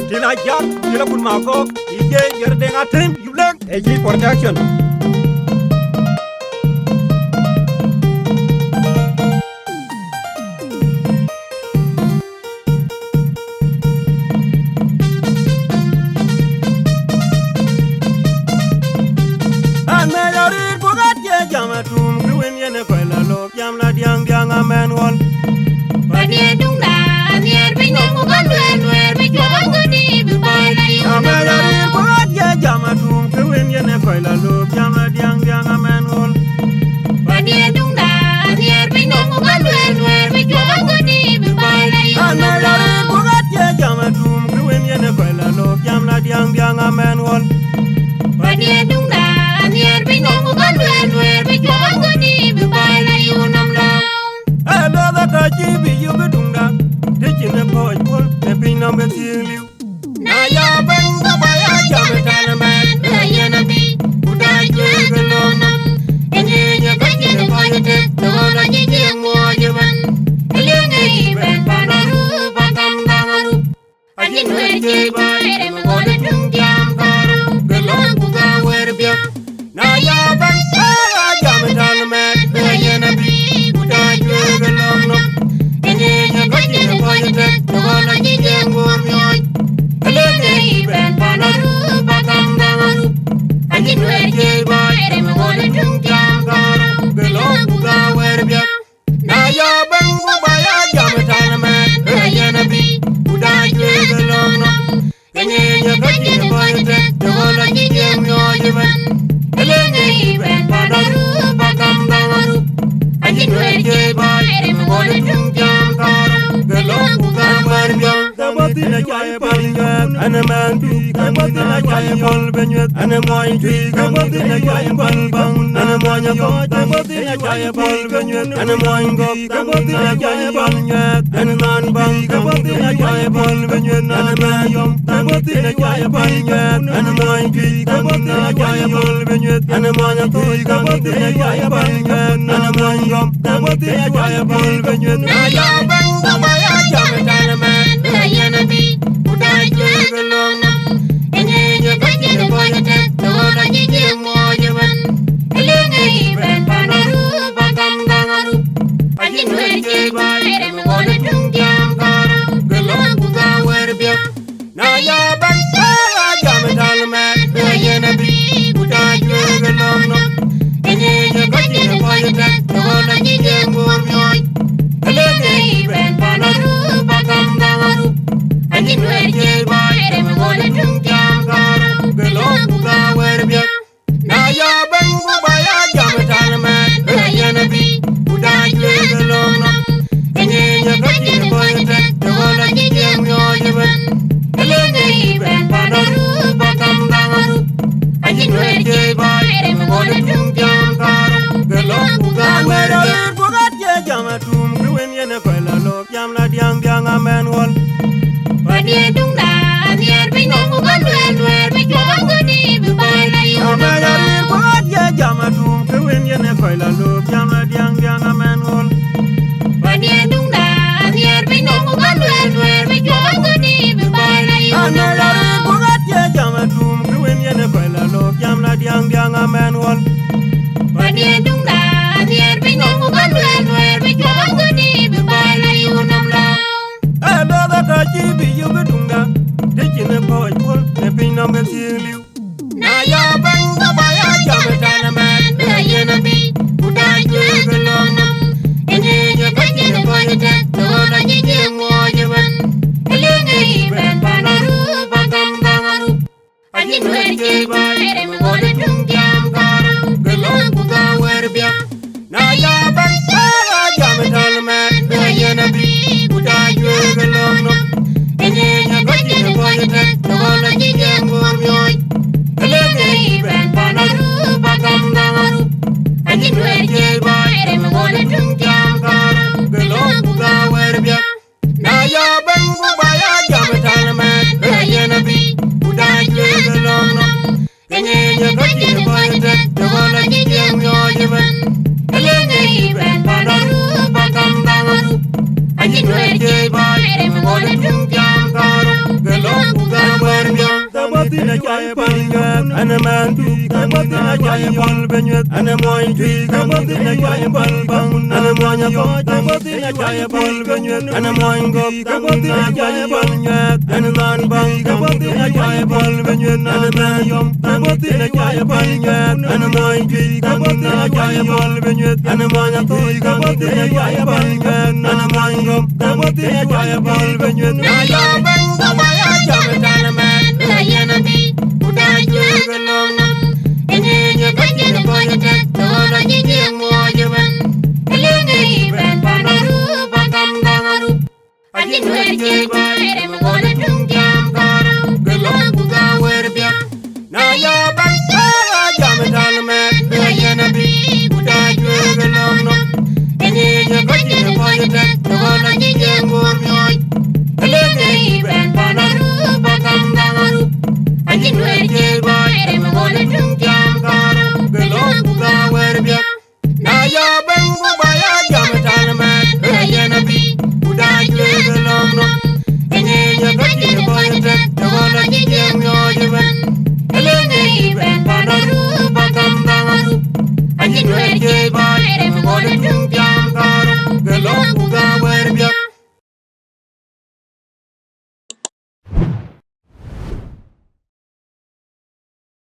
Tina jak kila kun mako ije yerde ngatim yublek eji production. Jamatum kwen yene kwela lo jam la diang diang amen wol Badie dung da nier bi no ko galwen wer bi jo ngodi bi bay la yo amela ri boat ye jamatum kwen yene kwela lo jam la diang diang amen wol Badie dung da nier bi no ko galwen wer bi jo ngodi bi bay la yo amela ri boat ye jamatum kwen yene kwela lo jam la diang diang amen wol Badie dung da nier bi no ko galwen wer bi jo ngodi bi bay la yo nam la Hello da ta ji bi yu bedunga de jine boy wol de bi no be liu Na ya ben ga ba ya jam tan man la yena bi uda je galona Ene nya ka je ko ye te to la ji je mo je ban Ele ne ben panaru ba kam gamaru Ajin wer je ba ere mo de tung jam karu galon ku ga wer bia na ya ben jam tan man la yena bi uda je galona Ene nya ka je ko ye te to la ji je mo nyoy Ele ne ben panaru ba kam gamaru Ajin wer je ba ere mo de tung jam karu galon ku ga wer bia na ya ben ba ya jam tan man la yena bi uda je galona Ene nya ka je ko ye te to la ji je mo nyoy Ele ne ben panaru ba kam gamaru Ajin wer je ba ere mo de tung jam karu galon ku ga wer bia Kabatina jaya palingan, ana mandu. Kabatina jaya pol benyet, ana moy tui. Kabatina jaya pol bang, ana moy nyakot. Kabatina jaya pol benyet, ana moy ngop. Kabatina jaya pol nyet, ana man bang. Kabatina jaya pol benyet, ana mayom. Kabatina jaya pol nyet, ana moy tui. Kabatina jaya pol benyet, ana moy nyakot. Kabatina jaya pol nyet, ana moy ngop. Kabatina jaya pol benyet, Na ya bang ga ba ya jam tan man la yena bi uda je galona Ene nya ka je ko ye te to la ji je mo je ban Ele ne ben panaru ba kam gamaru Ajin wer je ba ere mo de tung jam karu galon ku ga wer bia na ya ben jam tan man. la yena bi uda je galona Ene nya ka je ko ye te to la ji je mo nyoy Ele ne ben panaru ba kam gamaru Ajin wer je ba ere mo de tung jam karu galon ku ga wer bia Na ya ben ba ya jam tan man. la yena bi uda je galona Ene nya ka je ko ye te to la ji je mo nyoy Ele ne ben panaru ba kam gamaru Ajin wer je ba ere mo de tung jam karu galon ku ga wer Amera bia lir bogat ye jama tum kwen yene kwela lo jam la diang diang amen wol. Badie dung da nier bi no ko galwen wer bi jo ngodi bi bay la yo Amera lir bogat ye jama tum kwen yene kwela lo jam la diang diang amen wol. Badie dung da nier bi no ko galwen wer bi jo ngodi bi bay la yo Amera lir bogat ye jama tum kwen yene kwela lo jam la diang diang amen wol. Badie dung da nier bi no ko galwen wer bi jo ngodi bi bay la yo nam la Hello da ta ji bi yu bedunga de jine boy wol de bi no be liu. Na ya ben ga ba ya jam tan man la yena bi uda je galona Ene nya ka je ko ye te to la ji je mo je ban Ele ne ben panaru ba kam gamaru Ajin wer je ba ere mo de tung jam karu galon ku ga wer bia Na ya ben jam tan man. la yena bi uda je galona Ene nya ka je ko ye te to la ji je mo nyoy na chai palingat ana man tu kaboti na chai pal benyet ana moy tui kaboti na chai pal bangun ana monya ko kaboti na chai pal benyet ana moy gop kaboti na chai pal nyat ana man bang kaboti na chai pal benyet ana man yom kaboti na chai pal nyat ana moy tui kaboti na chai pal benyet ana monya ko kaboti na chai pal nyat ana moy gop kaboti na chai pal benyet na yo bang go ba ya jam tan man la yena bi uda jwe no nam ene nya ka je ko je te to lo ji je mo je ban ele ne ben panaru patam dangaru ajin we je ba ere mo na tung jam karo gelo ku ga wer bia na ya